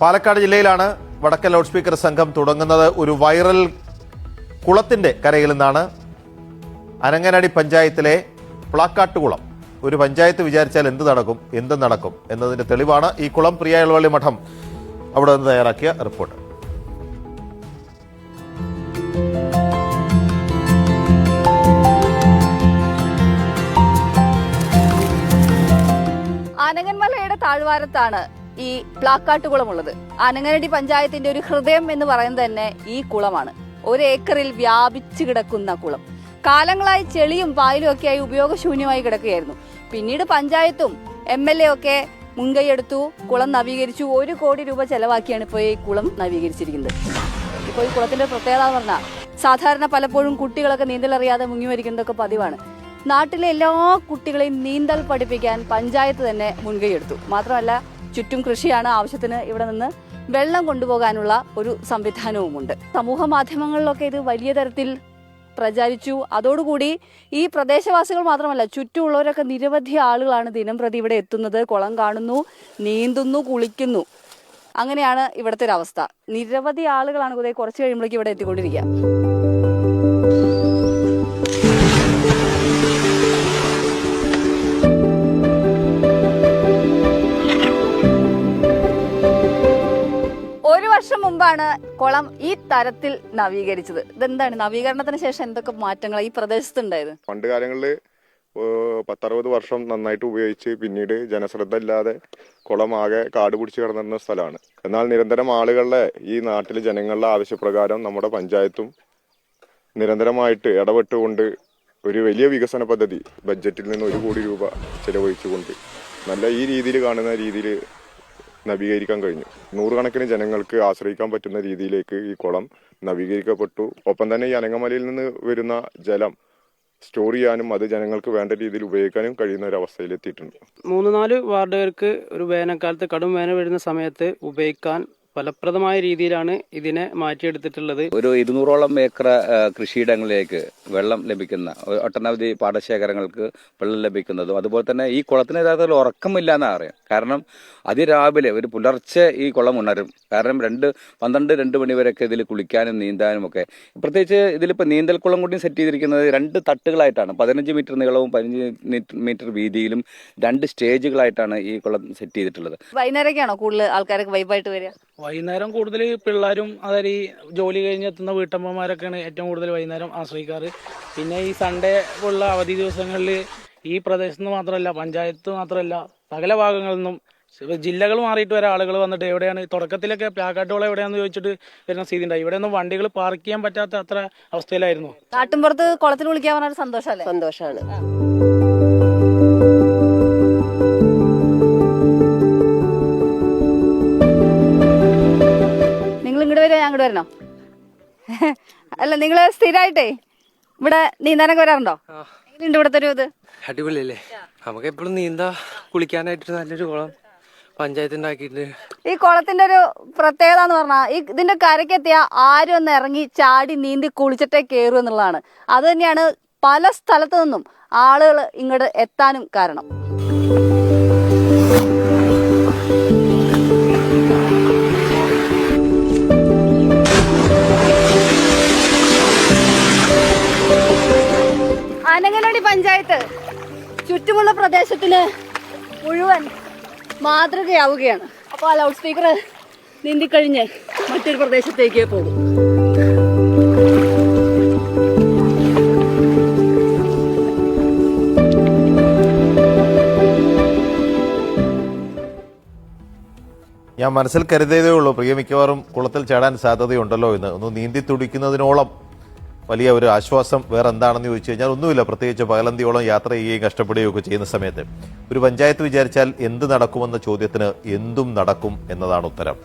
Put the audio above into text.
പാലക്കാട് ജില്ലയിലാണ് വടക്കൻ loud speaker സംഘം തുടങ്ങുന്നത്. ഒരു വൈറൽ കുളത്തിന്റെ കരയിൽ നിന്നാണ്. അനങ്ങനടി പഞ്ചായത്തിലെ പ്ലാക്കാട്ടുകുളം. ഒരു പഞ്ചായത്ത് വിചാരിച്ചാൽ എന്ത് നടക്കും എന്നതിന്റെ തെളിവാണ് ഈ കുളം. പ്രിയ ഇളവള്ളി മഠം അവിടെ നിന്ന് തയ്യാറാക്കിയ റിപ്പോർട്ട്. ആനങ്ങന്മലയുടെ താഴ്വാരത്താണ് ഈ പ്ലാക്കാട്ടുകുളം ഉള്ളത്. ആനങ്ങനടി പഞ്ചായത്തിന്റെ ഒരു ഹൃദയം എന്ന് പറയുന്നത് തന്നെ ഈ കുളമാണ്. 1 ഏക്കറിൽ വ്യാപിച്ചു കിടക്കുന്ന കുളം കാലങ്ങളായി ചെളിയും പായലും ഒക്കെയായി ഉപയോഗശൂന്യമായി കിടക്കുകയായിരുന്നു. പിന്നീട് പഞ്ചായത്തും MLA ഒക്കെ മുൻകൈയെടുത്തു, കുളം നവീകരിച്ചു. 1 കോടി രൂപ ചെലവാക്കിയാണ് ഇപ്പോൾ ഈ കുളം നവീകരിച്ചിരിക്കുന്നത്. ഇപ്പോൾ ഈ കുളത്തിന്റെ പ്രത്യേകത എന്ന് പറഞ്ഞാൽ സാധാരണ പലപ്പോഴും കുട്ടികളൊക്കെ നീന്തലറിയാതെ മുങ്ങി മരിക്കുന്നതൊക്കെ പതിവാണ്. നാട്ടിലെ എല്ലാ കുട്ടികളെയും നീന്തൽ പഠിപ്പിക്കാൻ പഞ്ചായത്ത് തന്നെ മുൻകൈയെടുത്തു. മാത്രമല്ല ചുറ്റും കൃഷിയാണ്. ആവശ്യത്തിന് ഇവിടെ നിന്ന് വെള്ളം കൊണ്ടുപോകാനുള്ള ഒരു സംവിധാനവുമുണ്ട്. സമൂഹ മാധ്യമങ്ങളിലൊക്കെ ഇത് വലിയ തരത്തിൽ പ്രചരിച്ചു. അതോടുകൂടി ഈ പ്രദേശവാസികൾ മാത്രമല്ല, ചുറ്റുമുള്ളവരൊക്കെ നിരവധി ആളുകളാണ് ദിനം പ്രതി ഇവിടെ എത്തുന്നത്. കുളം കാണുന്നു, നീന്തുന്നു, കുളിക്കുന്നു. അങ്ങനെയാണ് ഇവിടുത്തെ ഒരു അവസ്ഥ. നിരവധി ആളുകളാണ് കുറച്ച് കഴിയുമ്പോഴേക്കും ഇവിടെ എത്തിക്കൊണ്ടിരിക്കുക. വർഷം മുമ്പാണ് കുളം ഈ തരത്തിൽ നവീകരിച്ചത്. ഇതെന്താണ് നവീകരണത്തിന് ശേഷം എന്തൊക്കെ മാറ്റങ്ങൾ ഈ പ്രദേശത്ത് ഉണ്ടായത്? പണ്ട് കാലങ്ങളിൽ 10-60 വർഷം നന്നായിട്ട് ഉപയോഗിച്ച് പിന്നീട് ജനശ്രദ്ധ ഇല്ലാതെ കുളം ആകെ കാട് പിടിച്ച് കിടന്നിരുന്ന സ്ഥലമാണ്. എന്നാൽ നിരന്തരം ആളുകളുടെ ഈ നാട്ടിലെ ജനങ്ങളുടെ ആവശ്യപ്രകാരം നമ്മുടെ പഞ്ചായത്തും നിരന്തരമായിട്ട് ഇടപെട്ടുകൊണ്ട് ഒരു വലിയ വികസന പദ്ധതി ബഡ്ജറ്റിൽ നിന്ന് 1 കോടി രൂപ ചെലവഴിച്ചുകൊണ്ട് നല്ല ഈ രീതിയിൽ കാണുന്ന രീതിയിൽ നവീകരിക്കാൻ കഴിഞ്ഞു. 100 കണക്കിന് ജനങ്ങൾക്ക് ആശ്രയിക്കാൻ പറ്റുന്ന രീതിയിലേക്ക് ഈ കുളം നവീകരിക്കപ്പെട്ടു. ഒപ്പം തന്നെ ഈ അനങ്ങമലയിൽ നിന്ന് വരുന്ന ജലം സ്റ്റോർ ചെയ്യാനും അത് ജനങ്ങൾക്ക് വേണ്ട രീതിയിൽ ഉപയോഗിക്കാനും കഴിയുന്ന ഒരു അവസ്ഥയിലെത്തിയിട്ടുണ്ട്. 3-4 വാർഡുകൾക്ക് ഒരു വേനൽക്കാലത്ത് കടും വേനൽ വരുന്ന സമയത്ത് ഉപയോഗിക്കാൻ ഫലപ്രദമായ രീതിയിലാണ് ഇതിനെ മാറ്റിയെടുത്തിട്ടുള്ളത്. ഒരു 200ഓളം ഏക്കർ കൃഷിയിടങ്ങളിലേക്ക് വെള്ളം ലഭിക്കുന്ന ഒട്ടനവധി പാടശേഖരങ്ങൾക്ക് വെള്ളം ലഭിക്കുന്നതും അതുപോലെ തന്നെ ഈ കുളത്തിന് യഥാർത്ഥത്തിൽ ഉറക്കമില്ല എന്നാണ് അറിയാം. കാരണം അതിരാവിലെ ഒരു പുലർച്ചെ ഈ കുളം ഉണരും. കാരണം 12 മണി വരെയൊക്കെ ഇതിൽ കുളിക്കാനും നീന്താനും ഒക്കെ. പ്രത്യേകിച്ച് ഇതിലിപ്പോൾ നീന്തൽക്കുളം കൂടി സെറ്റ് ചെയ്തിരിക്കുന്നത് 2 തട്ടുകളായിട്ടാണ്. 15 മീറ്റർ നീളവും 15 മീറ്റർ വീതിയിലും 2 സ്റ്റേജുകളായിട്ടാണ് ഈ കുളം സെറ്റ് ചെയ്തിട്ടുള്ളത്. വൈകുന്നേരമൊക്കെയാണോ കൂടുതൽ ആൾക്കാരൊക്കെ വൈബായിട്ട് വരിക? വൈകുന്നേരം കൂടുതൽ പിള്ളേരും അതായത് ഈ ജോലി കഴിഞ്ഞ് എത്തുന്ന വീട്ടമ്മമാരൊക്കെയാണ് ഏറ്റവും കൂടുതൽ വൈകുന്നേരം ആശ്രയിക്കാറ്. പിന്നെ ഈ സൺഡേ ഉള്ള അവധി ദിവസങ്ങളിൽ ഈ പ്രദേശത്ത് നിന്ന് മാത്രമല്ല, പഞ്ചായത്ത് മാത്രമല്ല, സകല ഭാഗങ്ങളിൽ നിന്നും ജില്ലകൾ മാറിയിട്ട് വരെ ആളുകൾ വന്നിട്ട് എവിടെയാണ് തുടക്കത്തിലൊക്കെ പ്ലാക്കാട്ടുകുളം എവിടെയാണെന്ന് ചോദിച്ചിട്ട് വരുന്ന സ്ഥിതി ഉണ്ടായി. ഇവിടെ ഒന്നും വണ്ടികൾ പാർക്ക് ചെയ്യാൻ പറ്റാത്ത അത്ര അവസ്ഥയിലായിരുന്നു. നാട്ടിൻപുറത്ത് കുളത്തിൽ വിളിക്കാൻ പറഞ്ഞ സന്തോഷമല്ലേ? സന്തോഷമാണ്. അങ്ങോട്ട് വരണോ? അല്ല, നിങ്ങള് സ്ഥിരമായിട്ടേ ഇവിടെ നീന്താനൊക്കെ വരാറുണ്ടോ? എങ്ങനെയുണ്ട് ഇവിടുത്തെ ഒരു ഇത്? അടിപൊളിയല്ലേ? നമുക്ക് എപ്പോഴും നീന്താ കുളിക്കാനായിട്ട് നല്ലൊരു കുളം പഞ്ചായത്ത് ഉണ്ടാക്കിയിട്ടുണ്ട്. ഈ കുളത്തിന്റെ ഒരു പ്രത്യേകത എന്ന് പറഞ്ഞാൽ ഇതിന്റെ കരക്കെത്തിയ ആരും ഒന്ന് ഇറങ്ങി ചാടി നീന്തി കുളിച്ചിട്ടേ കയറൂ എന്നുള്ളതാണ്. അത് തന്നെയാണ് പല സ്ഥലത്തു നിന്നും ആളുകൾ ഇങ്ങോട്ട് എത്താനും കാരണം. അനങ്ങനടി പഞ്ചായത്ത് ചുറ്റുമുള്ള പ്രദേശത്തിന് മുഴുവൻ മാതൃകയാവുകയാണ്. അപ്പോൾ ആ ലൗഡ് സ്പീക്കർ നീന്തിക്കഴിഞ്ഞ് മറ്റൊരു പ്രദേശത്തേക്ക് പോകും. ഞാൻ മനസ്സിൽ കരുതിയതേ ഉള്ളൂ, പ്രിയ മിക്കവാറും കുളത്തിൽ ചാടാൻ സാധ്യതയുണ്ടല്ലോ എന്ന്. ഒന്ന് നീന്തി തുടിക്കുന്നതിനോളം വലിയ ഒരു ആശ്വാസം വേറെ എന്താണെന്ന് ചോദിച്ചു കഴിഞ്ഞാൽ ഒന്നുമില്ല. പ്രത്യേകിച്ച് പകലന്തിയോളം യാത്ര ചെയ്യുകയും കഷ്ടപ്പെടുകയും ഒക്കെ ചെയ്യുന്ന സമയത്ത് ഒരു പഞ്ചായത്ത് വിചാരിച്ചാൽ എന്ത് നടക്കുമെന്ന ചോദ്യത്തിന് എന്തും നടക്കും എന്നതാണ് ഉത്തരം.